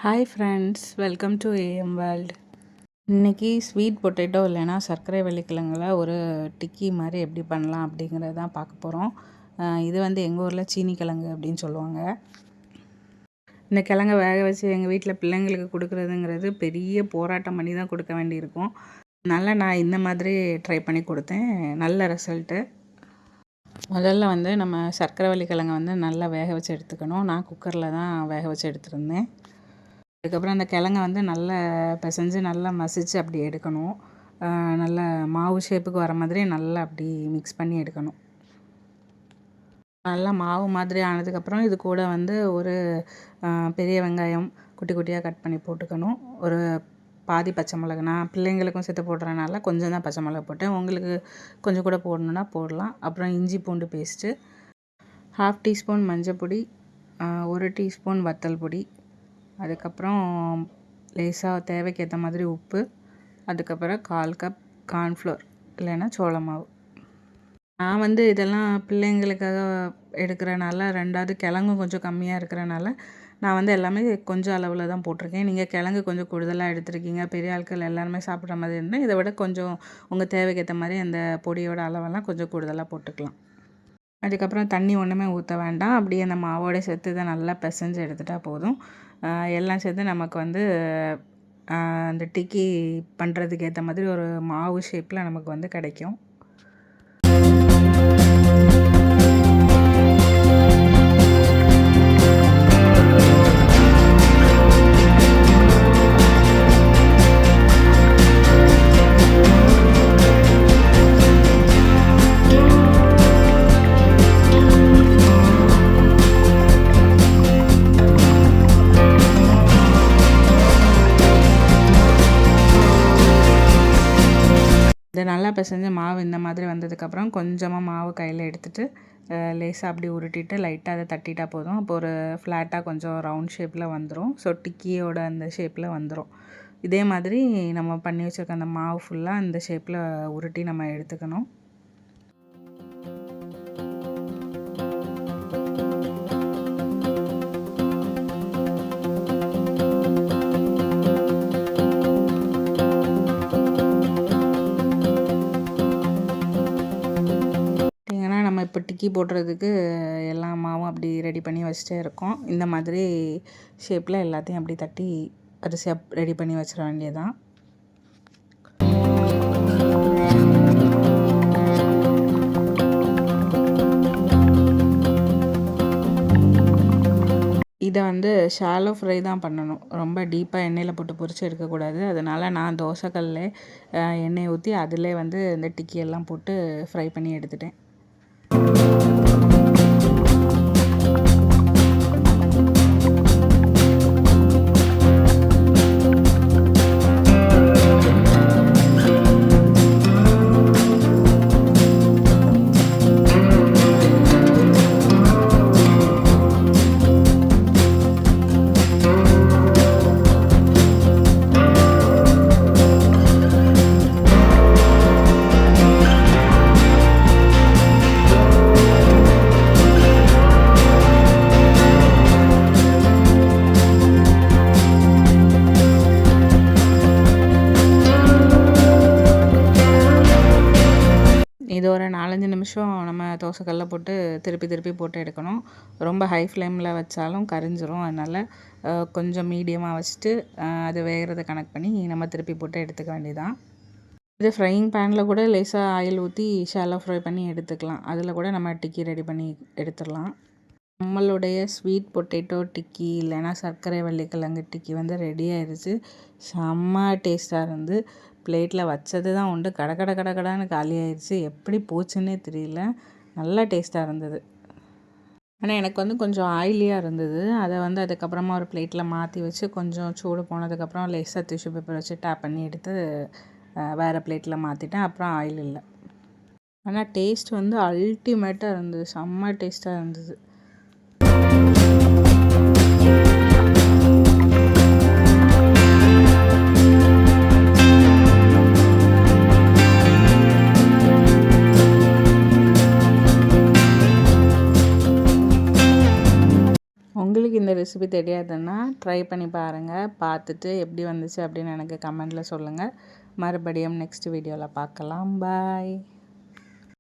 Hi friends, welcome to AM world. இன்றைக்கி sweet potato இல்லைன்னா சர்க்கரை வள்ளிக்கிழங்குல ஒரு டிக்கி மாதிரி எப்படி பண்ணலாம் அப்படிங்கிறது தான் பார்க்க போகிறோம். இது வந்து எங்கள் ஊரில் சீனி கிழங்கு அப்படின்னு சொல்லுவாங்க. இந்த கிழங்கை வேக வச்சு எங்கள் வீட்டில் பிள்ளைங்களுக்கு கொடுக்குறதுங்கிறது பெரிய போராட்டம் பண்ணி தான் கொடுக்க வேண்டியிருக்கும். அதனால் நான் இந்த மாதிரி ட்ரை பண்ணி கொடுத்தேன், நல்ல ரிசல்ட்டு. முதல்ல வந்து நம்ம சர்க்கரை வள்ளிக்கிழங்கை வந்து நல்லா வேக வச்சு எடுத்துக்கணும். நான் குக்கரில் தான் வேக வச்சு எடுத்துருந்தேன். அதுக்கப்புறம் அந்த கிழங்க வந்து நல்லா பிசைஞ்சு நல்லா மசிச்சு அப்படி எடுக்கணும். நல்லா மாவு ஷேப்புக்கு வர மாதிரி நல்லா அப்படி மிக்ஸ் பண்ணி எடுக்கணும். நல்லா மாவு மாதிரி ஆனதுக்கப்புறம் இது கூட வந்து ஒரு பெரிய வெங்காயம் குட்டி குட்டியாக கட் பண்ணி போட்டுக்கணும். ஒரு பாதி பச்சை மிளகு, நான் பிள்ளைங்களுக்கும் சேர்த்து போடுறதுனால கொஞ்சம் தான் பச்சை மிளகு போட்டேன். உங்களுக்கு கொஞ்சம் கூட போடணுன்னா போடலாம். அப்புறம் இஞ்சி பூண்டு பேஸ்ட்டு, 1/2 டீஸ்பூன் மஞ்சள் பொடி, 1 டீஸ்பூன் வத்தல் பொடி, அதுக்கப்புறம் லேசாக தேவைக்கு ஏற்ற மாதிரி உப்பு, அதுக்கப்புறம் 1/4 கப் கார்ன்ஃப்ளோர் இல்லைன்னா சோள மாவு. நான் வந்து இதெல்லாம் பிள்ளைங்களுக்காக எடுக்கிறனால, 2வது கிழங்கும் கொஞ்சம் கம்மியாக இருக்கிறனால நான் வந்து எல்லாமே கொஞ்சம் அளவில் தான் போட்டிருக்கேன். நீங்கள் கிழங்கு கொஞ்சம் கூடுதலாக எடுத்துருக்கீங்க, பெரிய ஆட்கள் எல்லாருமே சாப்பிட்ற மாதிரி இருந்தால் இதை விட கொஞ்சம் உங்கள் தேவைக்கு ஏற்ற மாதிரி அந்த பொடியோட அளவெல்லாம் கொஞ்சம் கூடுதலாக போட்டுக்கலாம். அதுக்கப்புறம் தண்ணி ஒன்றுமே ஊற்ற வேண்டாம். அப்படியே அந்த மாவோட சேர்த்து இதை நல்லா பிசைஞ்சு எடுத்துட்டால் போதும். எல்லாம் சேர்த்து நமக்கு வந்து அந்த டிக்கி பண்ணுறதுக்கு ஏற்ற மாதிரி ஒரு மாவு ஷேப்பில் நமக்கு வந்து கிடைக்கும். இதை நல்லா பிசைஞ்சு மாவு இந்த மாதிரி வந்ததுக்கப்புறம் கொஞ்சமாக மாவு கையில் எடுத்துகிட்டு லேசாக அப்படி உருட்டிட்டு லைட்டாக அதை தட்டிட்டா போதும். அப்போ ஒரு ஃப்ளாட்டாக கொஞ்சம் ரவுண்ட் ஷேப்பில் வந்துடும். ஸோ டிக்கியோட அந்த ஷேப்பில் வந்துடும். இதே மாதிரி நம்ம பண்ணி வச்சுருக்க அந்த மாவு ஃபுல்லாக இந்த ஷேப்பில் உருட்டி நம்ம எடுத்துக்கணும். நம்ம இப்போ டிக்கி போடுறதுக்கு எல்லா மாவும் அப்படி ரெடி பண்ணி வச்சுட்டே இருக்கோம். இந்த மாதிரி ஷேப்பில் எல்லாத்தையும் அப்படி தட்டி வரிசையாக ரெடி பண்ணி வச்சிட வேண்டியதுதான். இதை வந்து ஷாலோ ஃப்ரை தான் பண்ணணும். ரொம்ப டீப்பாக எண்ணெயில் போட்டு பொரிச்சு எடுக்கக்கூடாது. அதனால் நான் தோசைக்கல்ல எண்ணெய் ஊற்றி அதிலே வந்து இந்த டிக்கியெல்லாம் போட்டு ஃப்ரை பண்ணி எடுத்துட்டேன். இது ஒரு 4-5 நிமிஷம் நம்ம தோசைக்கல்ல போட்டு திருப்பி போட்டு எடுக்கணும். ரொம்ப ஹை ஃப்ளேமில் வச்சாலும் கரிஞ்சிரும். அதனால் கொஞ்சம் மீடியமாக வச்சுட்டு அது வேகிறத கனெக்ட் பண்ணி நம்ம திருப்பி போட்டு எடுத்துக்க வேண்டியதான். இது ஃப்ரையிங் பேனில் கூட லேசாக ஆயில் ஊற்றி ஷாலோ ஃப்ரை பண்ணி எடுத்துக்கலாம். அதில் கூட நம்ம டிக்கி ரெடி பண்ணி எடுத்துடலாம். நம்மளுடைய ஸ்வீட் பொட்டேட்டோ டிக்கி இல்லைன்னா சர்க்கரை வள்ளிக்கிழங்கு டிக்கி வந்து ரெடி ஆயிடுச்சு. செம்ம டேஸ்ட்டாக இருந்து பிளேட்டில் வச்சது தான் உண்டு, கடன்னு காலி ஆயிடுச்சு. எப்படி போச்சுன்னே தெரியல. நல்லா டேஸ்ட்டாக இருந்தது. ஆனால் எனக்கு வந்து கொஞ்சம் ஆயிலியாக இருந்தது. அதை வந்து அதுக்கப்புறமா ஒரு பிளேட்டில் மாற்றி வச்சு கொஞ்சம் சூடு போனதுக்கப்புறம் லேசாக டிஷ்யூ பேப்பர் வச்சு டேப் பண்ணி எடுத்து வேறு பிளேட்டில் மாற்றிட்டேன். அப்புறம் ஆயில் இல்லை. ஆனால் டேஸ்ட் வந்து அல்டிமேட்டாக இருந்தது. செம்ம டேஸ்ட்டாக இருந்தது. உங்களுக்கு இந்த ரெசிபி தெரியாதுன்னா ட்ரை பண்ணி பாருங்கள். பார்த்துட்டு எப்படி வந்துச்சு அப்படின்னு எனக்கு கமெண்டில் சொல்லுங்கள். மறுபடியும் நெக்ஸ்ட் வீடியோவில் பார்க்கலாம். பாய்.